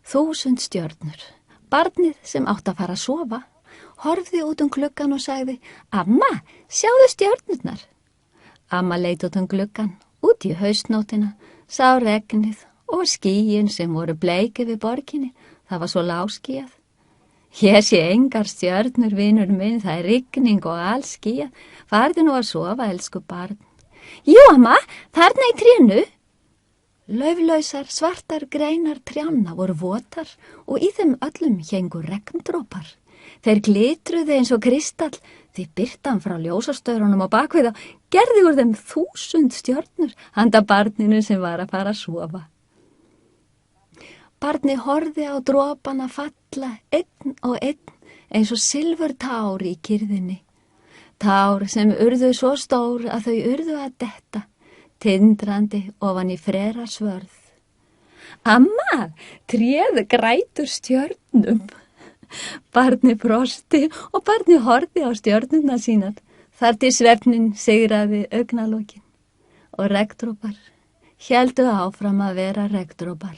1000 stjörnur. Barnið sem átti að fara að sofa horfði út gluggann og sagði: Amma, sjáðu stjörnurnar. Amma leit út gluggann, út í haustnótina, sá regnið og skýin sem voru bleiki við borginni. Það var svo lágskýjað. Ég sé engar stjörnur, vinur minn, það er rigning og alls skýjað. Farðu nú að sofa, elsku barn. Jú, amma, þarna í trénu. Lauflausar, svartar greinar trjánna voru votar og í þeim öllum héngu regndrópar. Þeir glitruðu eins og kristall, því birtan frá ljósastaurunum á bakvið gerði úr þeim 1000 stjörnur handa barninu sem var að fara að sofa. Barnið horfði á dropana falla einn og einn eins og silfurtár í kyrðinni. Tár sem urðu svo stór að þau urðu að detta, tindrandi ofan í frera svörð. Amma, tréð grætur stjörnum. Barnið brosti og barnið horfði á stjörnuna sínar, þar til svefnin sigraði augnalokin og regndrópar héldu áfram að vera regndrópar.